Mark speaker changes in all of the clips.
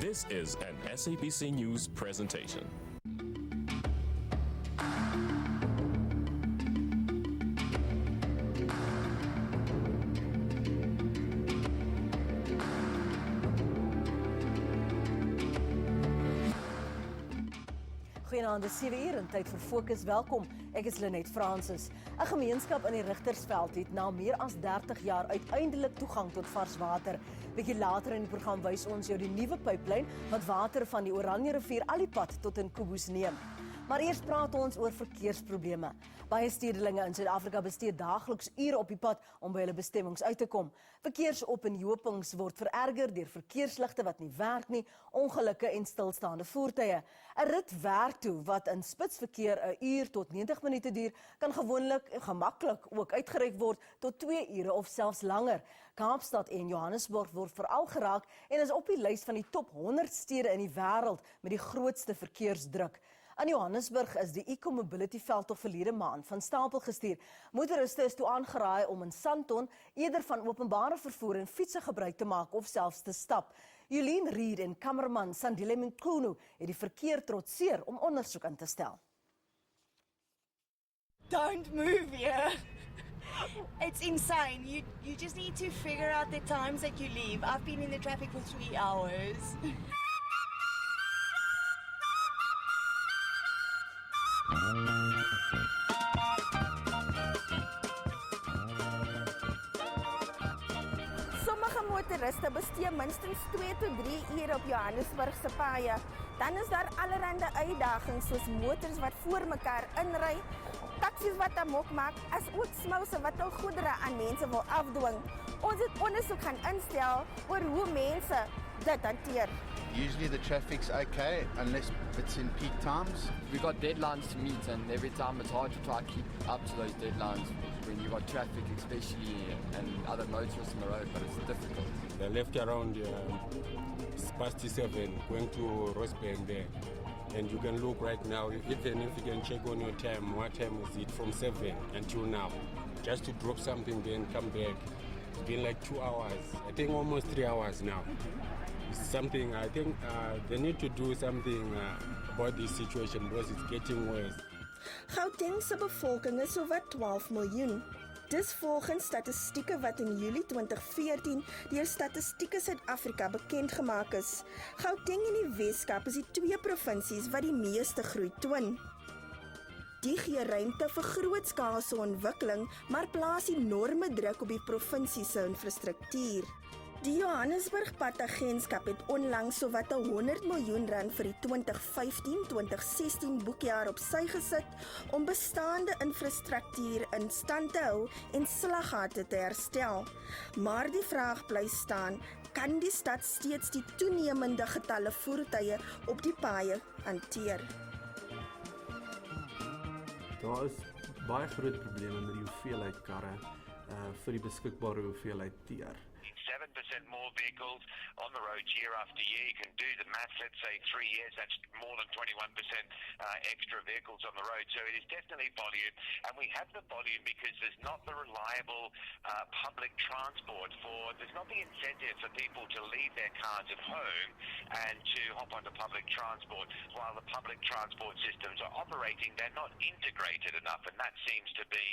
Speaker 1: This is an SABC News presentation.
Speaker 2: Goeienaand, dis 7 uur en tyd vir Fokus. Welkom. Ek is Lenet Francis. 'n Gemeenskap in die Rigtersveld het na meer as 30 jaar uiteindelik toegang tot vars water. Bietjie later in die program wys ons jou die nuwe pyplyn wat water van die Oranje rivier al die pad tot in Fokus neem. Maar eers praat ons oor verkeersprobleme. Baie stedelinge in Suid-Afrika bestee daagliks ure op die pad om by hulle bestemmings uit te kom. Verkeersopenhopings word vererger deur verkeersligte wat nie werk nie, ongelukke en stilstaande voertuie. 'n Rit werk toe wat in spitsverkeer 'n uur tot 90 minute duur, kan gewoonlik en gemaklik ook uitgereik word tot 2 ure of selfs langer. Kaapstad en Johannesburg word veral geraak en is op die lys van die top 100 stede in die wêreld met die grootste verkeersdruk. In Johannesburg is die Eco-Mobility veldtog verlede maand van stapel gestuur. Motoriste is toe aangeraai om in Sandton eerder van openbare vervoer en fietsse gebruik te maak of selfs te stap. Jolien Reed en kameraman Sandile Mkhunu het die verkeer trotseer om ondersoek in te stel.
Speaker 3: Don't move here. It's insane. You just need to figure out the times that you leave. I've been in the traffic for 3 hours.
Speaker 4: Sommige motoriste bestee minstens 2 tot 3 ure op Johannesburg se paaie. Dan is daar allerlei uitdagings soos motors wat voor mekaar inry, taksies wat amok maak, as ook smouse wat hul goedere aan mense wil afdwing. Ons het ondersoek gaan instel oor hoe mense dit hanteer.
Speaker 5: Usually the traffic's okay unless it's in peak times.
Speaker 6: We got deadlines to meet, and every time it's hard to try to keep up to those deadlines when you got traffic, especially, and other motorists on the road, but it's difficult.
Speaker 7: They left around past 7 going to Rosebank there, and you can look right now, even if you can check on your time, what time is it from 7 until now, just to drop something then come back. It's been like 2 hours, I think almost 3 hours now. Something, I think they need to do something about this situation because it's getting worse.
Speaker 4: Gauteng se bevolking is sowat 12 miljoen. Dis volgens statistieke wat in Julie 2014 deur Statistieke Suid-Afrika bekend gemaak is. Gauteng en die Weskaap is die 2 provinsies wat die meeste groei toon. Die gee ruimte vir grootskaalse ontwikkeling, maar plaas enorme druk op die provinsie se infrastruktuur. Die Johannesburg Padagentskap het onlangs sowat 100 miljoen rand vir die 2015-2016 boekjaar op sy gesit om bestaande infrastruktuur in stand te hou en slaggate te herstel. Maar die vraag bly staan, kan die stad steeds die toenemende getalle voertuie op die paaie hanteer?
Speaker 8: Daar is baie groot probleme met die hoeveelheid karre vir die beskikbare hoeveelheid teer.
Speaker 9: 7% more vehicles on the roads year after year. You can do the maths, let's say 3 years, that's more than 21% extra vehicles on the road. So it is definitely volume, and we have the volume because there's not the reliable public transport there's not the incentive for people to leave their cars at home and to hop onto public transport. While the public transport systems are operating, they're not integrated enough, and that seems to be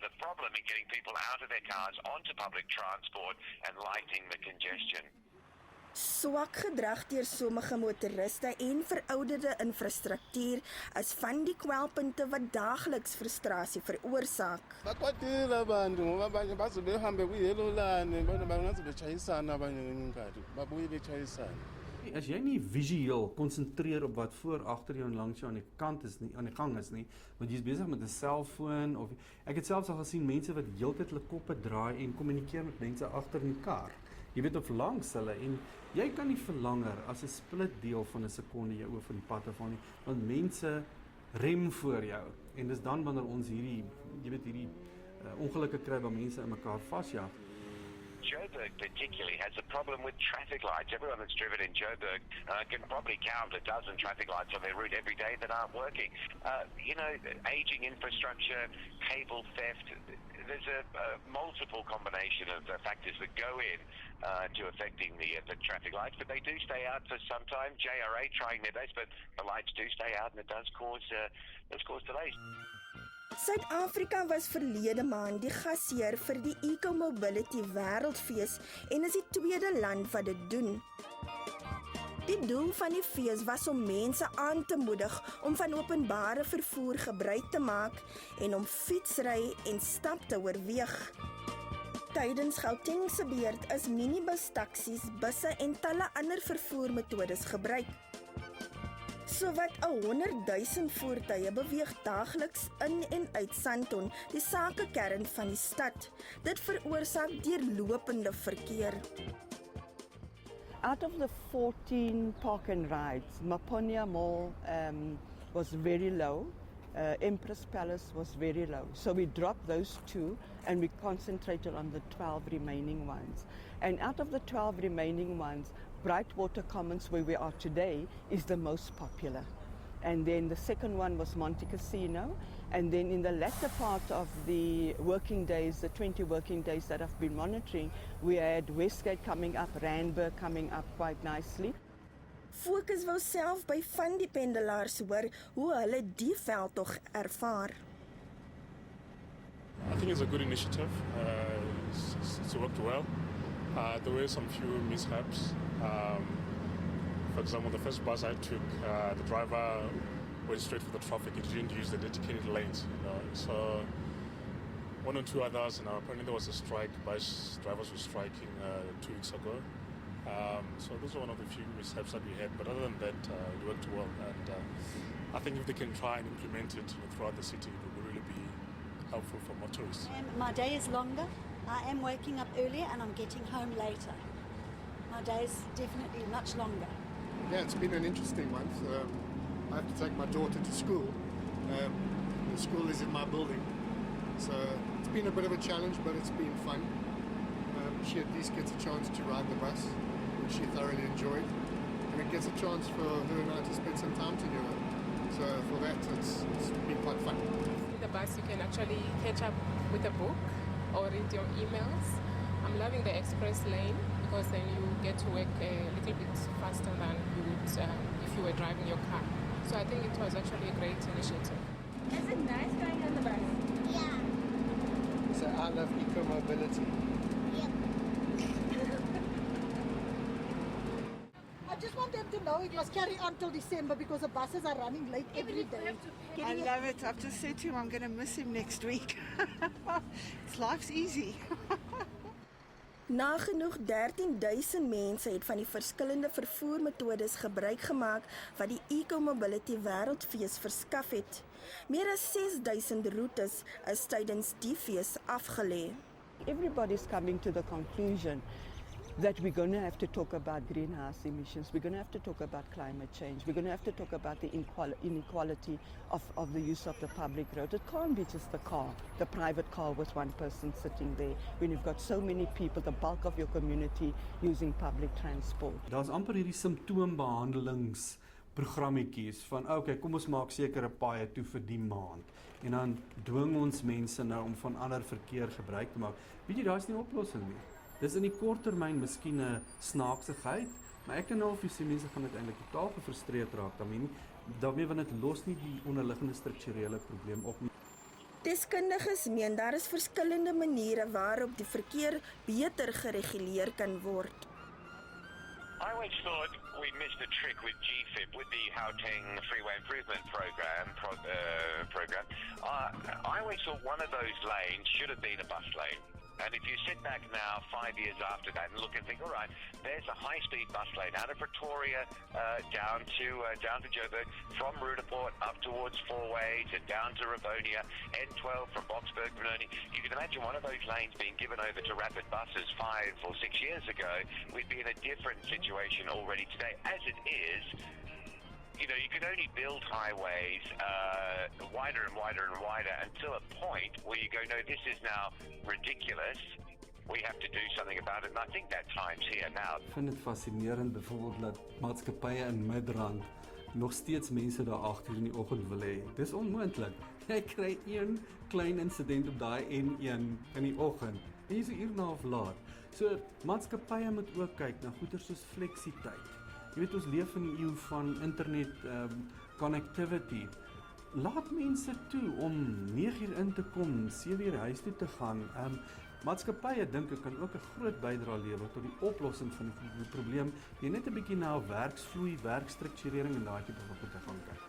Speaker 9: the problem in getting people out of their cars onto public transport and lighting the congestion.
Speaker 4: Swak gedrag deur sommige motoriste en verouderde infrastruktuur is van die kwelpunte wat daagliks frustrasie veroorsaak.
Speaker 10: Bakwatile abantu ngoba abanye bazobehambe kuyelo lane, bangaze betshayisana abanye ngenkhathi, babuye betshayisana.
Speaker 8: As jy nie visueel konsentreer op wat voor, agter jou en langs jou aan die kant is nie, aan die gang is nie, want jy is besig met 'n selfoon of ek het selfs al gesien mense wat heeltyd hulle koppe draai en kommunikeer met mense agter in die kar. Jy weet of langs hulle en jy kan nie verlanger as 'n split deel van 'n sekonde jou oor van die pad af aan nie, want mense rem voor jou en dis dan wanneer ons hierdie ongelukke kry waar mense in mekaar vasjag.
Speaker 9: Joburg particularly has a problem with traffic lights. Everyone that's driven in Joburg can probably count a dozen traffic lights on their route every day that aren't working. Aging infrastructure, cable theft, there's a multiple combination of factors that go in to affecting the traffic lights, but they do stay out for some time. JRA trying their best, but the lights do stay out and it does cause delays.
Speaker 4: Suid-Afrika was verlede maand die gasheer vir die Eco-Mobility Wêreldfees en is die tweede land wat dit doen. Die doel van die fees was om mense aan te moedig om van openbare vervoer gebruik te maak en om fietsry en stap te oorweeg. Tydens Gauteng se beurt is minibus taksies, busse en talle ander vervoermetodes gebruik. Sowat 100,000 voertuie beweeg daagliks in en uit Sandton, die sakekern van die stad. Dit veroorsaak deurlopende verkeer.
Speaker 11: Out of the 14 park and rides, Maponia Mall was very low. Empress Palace was very low. So we dropped those two and we concentrated on the 12 remaining ones. And out of the 12 remaining ones, Brightwater Commons, where we are today, is the most popular. And then the second one was Monte Casino. And then in the latter part of the working days, the 20 working days that I've been monitoring, we had Westgate coming up, Randburg coming up quite nicely.
Speaker 4: Fokus wou self by van die pendelaars hoor hoe hulle die veldtog ervaar.
Speaker 12: I think it's a good initiative. It's worked well. There were some few mishaps. For example, the first bus I took, the driver went straight for the traffic. He didn't use the dedicated lanes, So one or two others, apparently there was a strike. Bus drivers were striking 2 weeks ago. So those are one of the few mishaps that we had. But other than that, it worked well. And I think if they can try and implement it throughout the city, it will really be helpful for motorists.
Speaker 13: My day is longer. I am waking up earlier and I'm getting home later. My day is definitely much longer.
Speaker 14: Yeah, it's been an interesting one. I have to take my daughter to school. The school is in my building. So it's been a bit of a challenge, but it's been fun. She at least gets a chance to ride the bus, which she thoroughly enjoyed. And it gets a chance for her and I to spend some time together. So for that, it's been quite fun.
Speaker 15: In the bus, you can actually catch up with a book or read your emails. I'm loving the express lane because then you get to work a little bit faster than you would if you were driving your car. So I think it was actually a great initiative.
Speaker 16: Is it nice going on the bus?
Speaker 14: Yeah. So I love eco-mobility.
Speaker 16: I just want them to know it must carry on till December because the buses are running late every day.
Speaker 17: I love it. I've just said to him I'm going to miss him next week. Life's easy.
Speaker 4: Nagenoeg 13,000 mense het van die verskillende vervoermetodes gebruik gemaak wat die Eco-Mobility Wêreldfees verskaf het. Meer as 6,000 roetes is tydens die fees afgelê.
Speaker 11: Everybody's coming to the conclusion that we're going to have to talk about greenhouse emissions, we're going to have to talk about climate change, we're going to have to talk about the inequality of the use of the public road. It can't be just the car, the private car with one person sitting there, when you've got so many people, the bulk of your community, using public transport.
Speaker 8: Daar's amper hierdie simptoombehandelingsprogrammetjies van okay, kom ons maak sekere paaie toe vir die maand. En dan dwing ons mense nou om van ander verkeer gebruik te maak. Weet jy, daar's nie 'n oplossing nie. Dis in die korttermyn miskien 'n snaaksigheid, maar ek kan nou of jy sê mense gaan uiteindelik totaal gefrustreerd raak daarmee want dit los nie die onderliggende strukturele probleem op nie.
Speaker 4: Deskundiges meen daar is verskillende maniere waarop die verkeer beter gereguleer kan word.
Speaker 9: I always thought we missed a trick with GFIP, with the Gauteng Freeway Improvement Program. I always thought one of those lanes should have been a bus lane. And if you sit back now, 5 years after that, and look and think, all right, there's a high-speed bus lane out of Pretoria down to Joburg, from Rudaport up towards Fourways and down to Rivonia, N12 from Boksburg, Benoni. You can imagine one of those lanes being given over to rapid buses 5 or 6 years ago. We'd be in a different situation already today. As it is, you can only build highways wider and wider and wider until a point where you go, no, this is now ridiculous. we have to do something about it, and I think that time's here now.
Speaker 8: Ek vind dit fascinerend byvoorbeeld dat maatskappye in Midrand nog steeds mense daar 8 uur in die oggend wil hê. Dis onmoontlik. Jy kry een klein insident op daai N1 in die oggend en jy's 'n uur en 'n half laat. So maatskappye moet ook kyk na goeie soos fleksiteit. Jy weet ons leef in 'n eeu van internet connectivity. Laat mense toe om 9 uur in te kom, 7 uur huis toe te gaan. Maatskappye dink ek kan ook 'n groot bydrae lewer tot die oplossing van die probleem. Jy net 'n bietjie na werksvloei, werkstrukturering en daai tipe van goed te gaan kyk.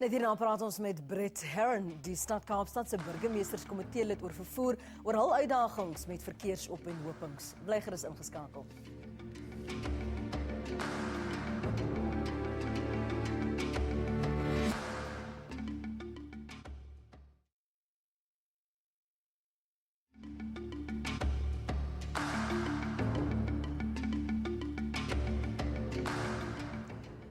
Speaker 2: Net hierna praat ons met Brett Herron, die stad Kaapstad se burgemeesterskomitee lid oor vervoer, oor hul uitdagings met verkeersopeenhopings. Bly gerus ingeskakel.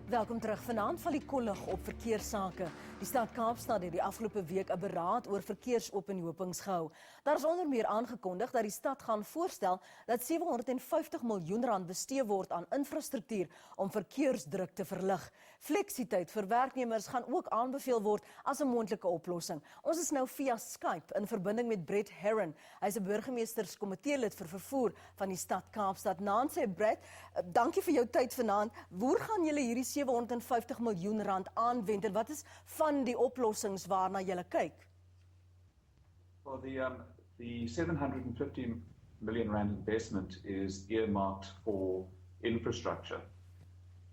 Speaker 2: Welkom terug. Vanaand val die kollig op verkeerssake. Die stad Kaapstad het die afgelope week 'n beraad oor verkeersopeenhopings gehou. Daar is onder meer aangekondig dat die stad gaan voorstel dat R750 miljoen bestee word aan infrastruktuur om verkeersdruk te verlig. Fleksiteit vir werknemers gaan ook aanbeveel word as 'n moontlike oplossing. Ons is nou via Skype in verbinding met Brett Herron. Hy is 'n burgemeesterskomitee lid vir vervoer van die stad Kaapstad. Naam sê Brett, dankie vir jou tyd vanaand. Hoe gaan julle hierdie R750 miljoen aanwend en wat is van die oplossings waarna julle kyk?
Speaker 18: Well, the 750 million rand investment is earmarked for infrastructure.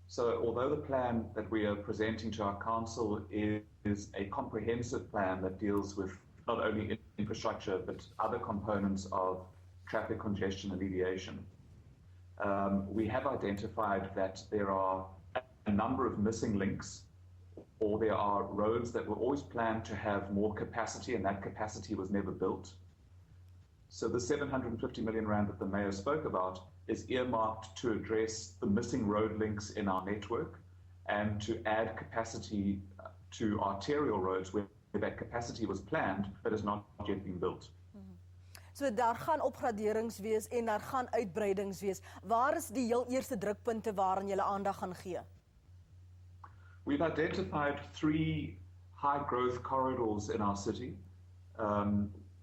Speaker 18: So although the plan that we are presenting to our council is a comprehensive plan that deals with not only infrastructure but other components of traffic congestion alleviation, we have identified that there are a number of missing links, or there are roads that were always planned to have more capacity and that capacity was never built. So the 750 million rand that the Mayor spoke about is earmarked to address the missing road links in our network and to add capacity to arterial roads where that capacity was planned but has not yet been built.
Speaker 2: So daar gaan opgraderings wees en daar gaan uitbreidings wees. Waar is die heel eerste drukpunte waaraan julle aandag gaan gee?
Speaker 18: We've identified 3 high-growth corridors in our city,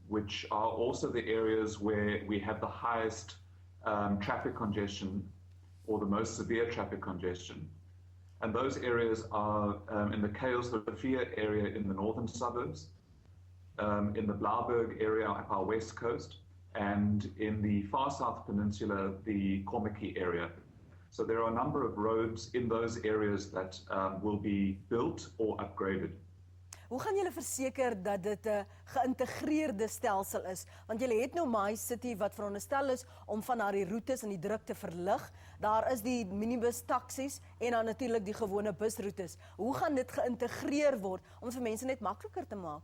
Speaker 18: which are also the areas where we have the highest traffic congestion or the most severe traffic congestion. And those areas are in the Kales-Rivier area in the northern suburbs, in the Blauberg area up our west coast, and in the far south peninsula, the Kommetjie area. So there are a number of roads in those areas that will be built or upgraded.
Speaker 2: Hoe gaan julle verseker dat dit 'n geïntegreerde stelsel is? Want julle het nou My City wat veronderstel is om van daardie roetes en die druk te verlig. Daar is die minibus taksies en dan natuurlik die gewone busroetes. Hoe gaan dit geïntegreer word om vir mense net makliker te maak?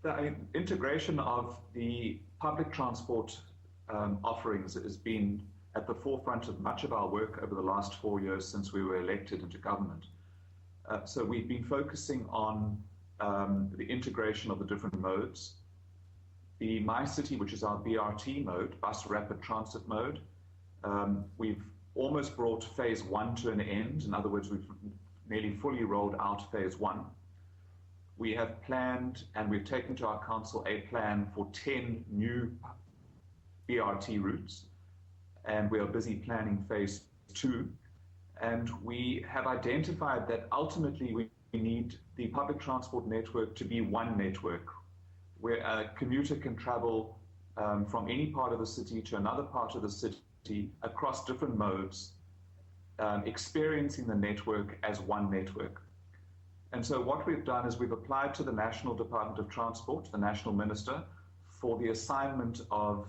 Speaker 18: The integration of the public transport offerings has been at the forefront of much of our work over the last 4 years since we were elected into government. So we've been focusing on the integration of the different modes. The My City, which is our BRT mode, bus rapid transit mode, we've almost brought phase 1 to an end. In other words, we've nearly fully rolled out phase 1. We have planned and we've taken to our council a plan for 10 new BRT routes, and we are busy planning phase 2. And we have identified that ultimately we need the public transport network to be one network, where a commuter can travel from any part of the city to another part of the city across different modes, experiencing the network as one network. And so what we've done is we've applied to the National Department of Transport, the National Minister, for the assignment of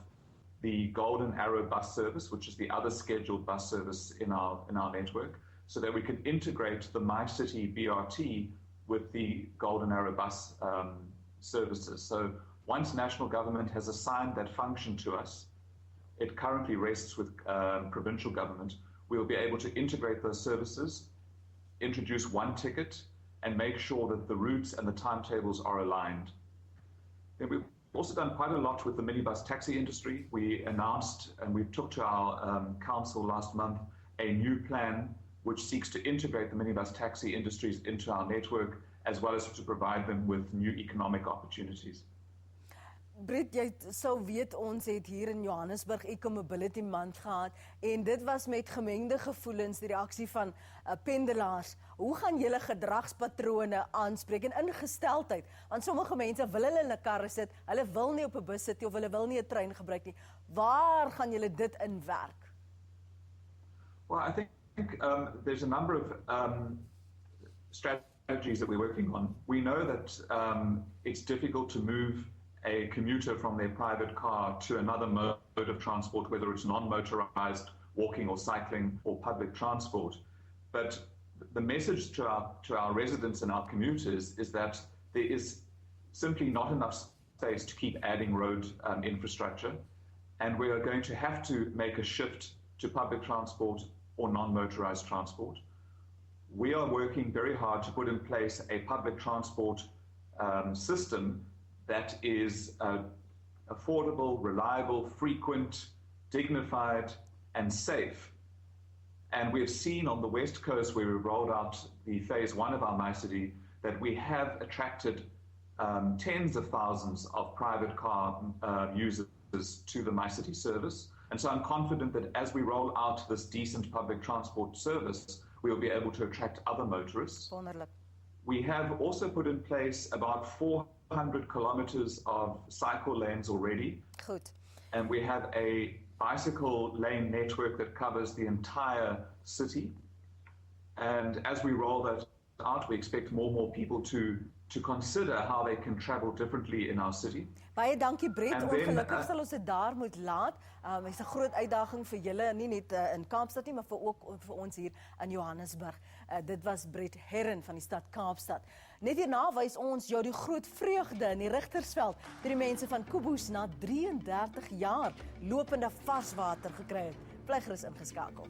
Speaker 18: the Golden Arrow bus service, which is the other scheduled bus service in our network, so that we can integrate the My City BRT with the Golden Arrow bus services. So once national government has assigned that function to us, it currently rests with provincial government, we'll be able to integrate those services, introduce one ticket, and make sure that the routes and the timetables are aligned. Then also done quite a lot with the minibus taxi industry. We announced and we took to our council last month a new plan which seeks to integrate the minibus taxi industries into our network as well as to provide them with new economic opportunities.
Speaker 2: Brit, jy sou weet ons het hier in Johannesburg Eco-Mobility Month gehad en dit was met gemengde gevoelens die reaksie van pendelaars. Hoe gaan julle gedragspatrone aanspreek en ingesteldheid? Want sommige mense wil hulle in 'n karre sit, hulle wil nie op 'n bus sit nie of hulle wil nie 'n trein gebruik nie. Waar gaan julle dit inwerk?
Speaker 18: Well, I think there's a number of strategies that we're working on. We know that it's difficult to move a commuter from their private car to another mode of transport, whether it's non-motorized, walking or cycling, or public transport. But the message to our residents and our commuters is that there is simply not enough space to keep adding road infrastructure, and we are going to have to make a shift to public transport or non-motorized transport. We are working very hard to put in place a public transport system that is affordable, reliable, frequent, dignified, and safe. And we've seen on the West Coast, where we rolled out the phase 1 of our MyCity, that we have attracted tens of thousands of private car users to the MyCity service. And so I'm confident that as we roll out this decent public transport service, we'll be able to attract other motorists.
Speaker 2: Wonderlik.
Speaker 18: We have also put in place about 400 kilometers of cycle lanes already.
Speaker 2: Goed.
Speaker 18: And we have a bicycle lane network that covers the entire city. And as we roll that out, we expect more and more people to consider how they can travel differently in our city.
Speaker 2: Baie dankie Bret,
Speaker 18: And then,
Speaker 2: ongelukkig sal ons dit daar moet laat. Dit is 'n groot uitdaging vir julle, nie net in Kaapstad nie, maar ook vir ons hier in Johannesburg. Dit was Bret Herren van die stad Kaapstad. Net hierna wys ons jou die groot vreugde in die Rigtersveld deur die mense van Fokus na 33 jaar lopende varswater gekry het. Bly gerus ingeskakel.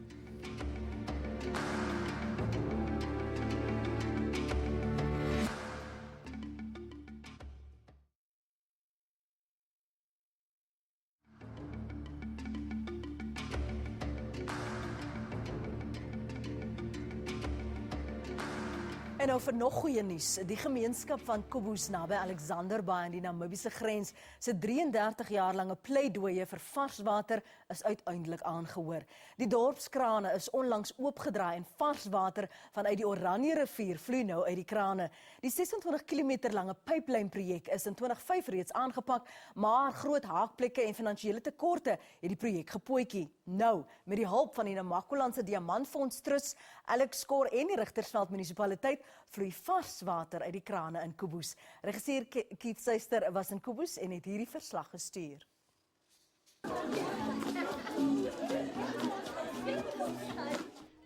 Speaker 2: En nou vir nog goeie nuus. Die gemeenskap van Fokus naby Alexanderbaai aan die Namibiese grens se 33 jaar lange pleidooie vir varswater is uiteindelik aangehoor. Die dorpskrane is onlangs oopgedraai en varswater vanuit die Oranje rivier vloei nou uit die krane. Die 26 km lange pyplynprojek is in 2005 reeds aangepak, maar groot haakplekke en finansiële tekorte het die projek gepootjie. Nou, met die hulp van die Namakolandse Diamantfonds Trust, Alex Skor en die Rigtersveld munisipaliteit vloei varswater uit die krane in Fokus. Regisseur Keith Suister was in Fokus en het hierdie verslag gestuur.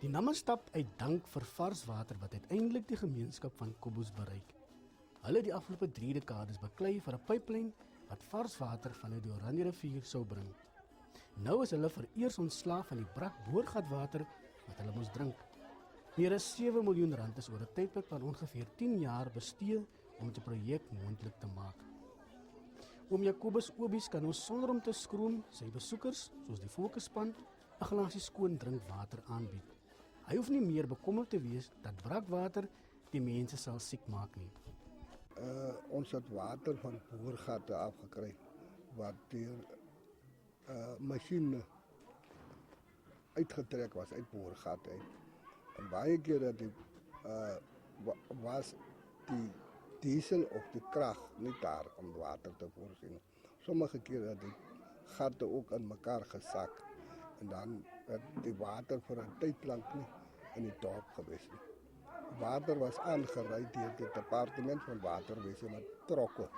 Speaker 19: Die Nama stap uit dank vir varswater wat uiteindelik die gemeenskap van Fokus bereik. Hulle het die afgelope 3 dekades beklei vir 'n pyplyn wat varswater vanuit die Oranje rivier sou bring. Nou is hulle vereers ontslaaf van die brak boorgatwater wat hulle moes drink. Meer as 7 miljoen rand is oor 'n tydperk van ongeveer 10 jaar bestee om die projek moontlik te maak. Oom Jacobus Obies kan ons sonder om te skroom sy besoekers, soos die Fokusspan, 'n glasie skoon drinkwater aanbied. Hy hoef nie meer bekommerd te wees dat brakwater die mense sal siek maak nie.
Speaker 20: Ons het water van boorgate afgekry wat deur masjiene uitgetrek was uit boorgate uit. En baie keer dat was die diesel of die krag nie daar om water te voorsien. Sommige kere het die gatte ook in mekaar gesak en dan het die water vir 'n tyd lank nie in die dorp gewees nie. Water was aangery deur die departement van waterwese met trokke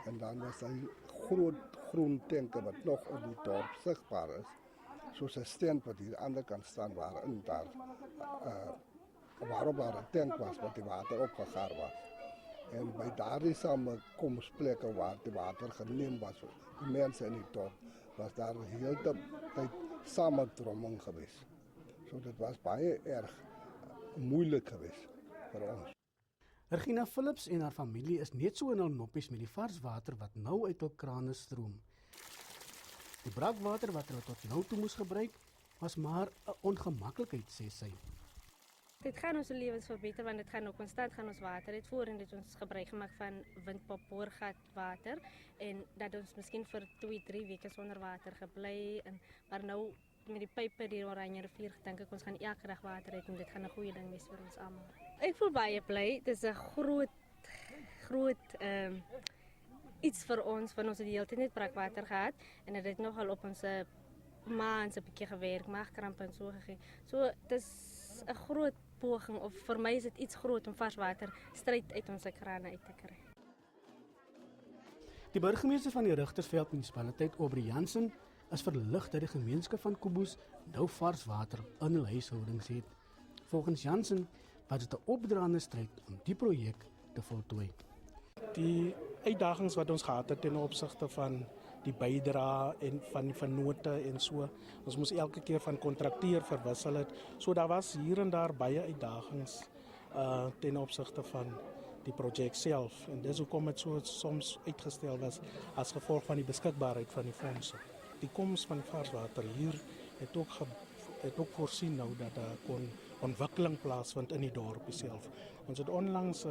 Speaker 20: en dan was hy groot groen tanke wat nog in die dorp sigbaar is, soos 'n stand wat hier aan die ander kant staan waarin daar waarop daar 'n tank was wat die water opgegaar was. En by daardie samenkomsplekke waar die water geneem was, die mense in die dorp, was daar heeltyd samendromming geweest. So dit was baie erg moeilik geweest vir ons.
Speaker 19: Regina Phillips en haar familie is net so in hul noppies met die vars water wat nou uit hul krane stroom. Die braakwater wat hulle tot nou toe moes gebruik, was maar 'n ongemaklikheid, sê sy.
Speaker 21: Dit gaan ons lewens verbeter, want dit gaan ook konstant gaan ons water. Dit voorheen het ons gebruik gemaak van windpomp boorgat water en dat ons miskien vir 2-3 weke sonder water gebly en maar nou met die pype die Oranje rivier dink ek ons gaan elke dag water hê en dit gaan 'n goeie ding wees vir ons almal. Ek voel baie bly. Dit is 'n groot iets vir ons, want ons het die hele tyd net braakwater gehad en dit het nogal op ons maand 'n bietjie gewerk, maagkrampe en so gegee. So dis 'n groot poging, of vir my is dit iets groot om vars water stryd uit ons krane uit te kry.
Speaker 19: Die burgemeester van die Richtersveld munisipaliteit, Aubrey Jansen, is verlig dat die gemeenskap van Fokus nou vars water in hul huishoudings het. Volgens Jansen was dit 'n opdraande stryd om die projek te voltooi.
Speaker 22: Die uitdagings wat ons gehad het ten opsigte van die bydrae en van die vennote en so, ons moes elke keer van kontrakteur verwissel het. So daar was hier en daar baie uitdagings ten opsigte van die projek self en dis hoekom dit so soms uitgestel was as gevolg van die beskikbaarheid van die fondse. Die koms van varswater hier het ook voorsien nou dat daar kon ontwikkeling plaasvind in die dorp self. Ons het onlangs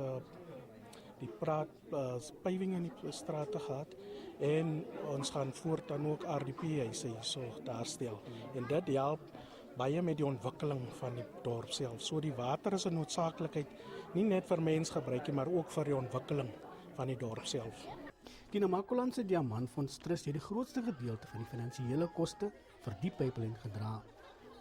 Speaker 22: die paving in die strate gehad en ons gaan voortaan ook RDP-huise hierso daar stel. En dit help baie met die ontwikkeling van die dorp self. So die water is 'n noodsaaklikheid nie net vir mensgebruik nie, maar ook vir die ontwikkeling van die dorp self.
Speaker 19: Die Namakolandse Diamantfonds Trust het die grootste gedeelte van die finansiële koste vir die pyplyn gedra.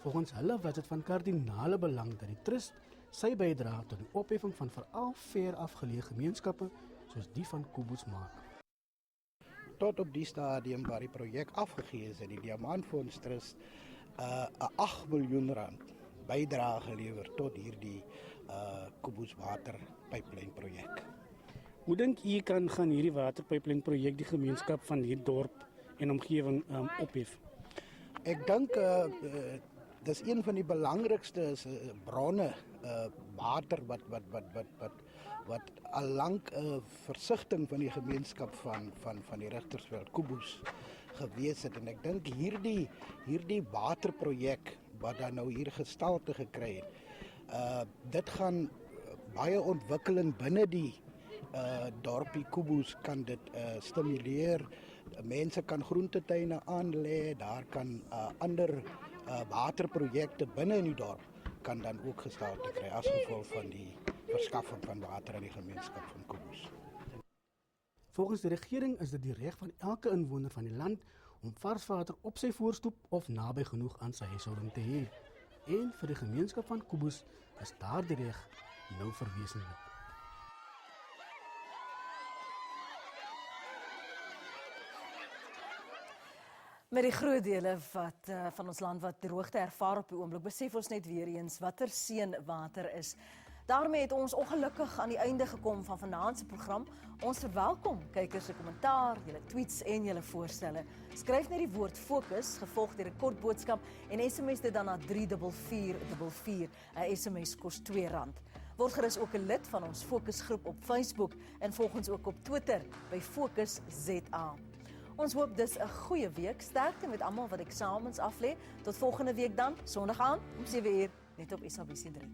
Speaker 19: Volgens hulle was dit van kardinale belang dat die trust sy bydrae tot die opheffing van veral ver afgeleë gemeenskappe soos die van Fokus maak.
Speaker 23: Tot op die stadium waar die projek afgegee is, het die Diamantfonds Trust 'n 8 miljoen rand bydrae gelewer tot hierdie Fokus waterpyplyn projek.
Speaker 19: Hoe dink u kan gaan hierdie waterpyplyn projek die gemeenskap van hierdie dorp en omgewing ophef?
Speaker 23: Ek dink dis een van die belangrikste bronne water wat al lank 'n versigtiging van die gemeenskap van die Richtersveld Fokus gewees het en ek dink hierdie waterprojek wat dan nou hier gestalte gekry het, dit gaan baie ontwikkeling binne die dorpie Fokus kan dit stimuleer. Mense kan groentetuine aanlê, daar kan ander waterprojekte binne in die dorp kan dan ook gestalte kry as gevolg van die verskaffing van water aan die gemeenskap van Fokus.
Speaker 19: Volgens die regering is dit die reg van elke inwoner van die land om varswater op sy voorstoep of naby genoeg aan sy huishouding te hê. En vir die gemeenskap van Fokus is daardie reg nou verwesenlik.
Speaker 2: Met die groot dele van ons land wat droogte ervaar op die oomblik, besef ons net weer eens watter seën water is. Daarmee het ons ongelukkig aan die einde gekom van vanaand se program. Ons verwelkom kykers se kommentaar, julle tweets en julle voorstelle. Skryf net die woord Fokus gevolg deur 'n kort boodskap en SMS dit dan na 34444. 'n SMS kos R2. Word gerus ook 'n lid van ons Fokusgroep op Facebook en volg ons ook op Twitter by Fokus ZA. Ons hoop dis 'n goeie week. Sterkte met almal wat eksamens aflê. Tot volgende week dan, Sondag aan om 7:00 net op SABC 3.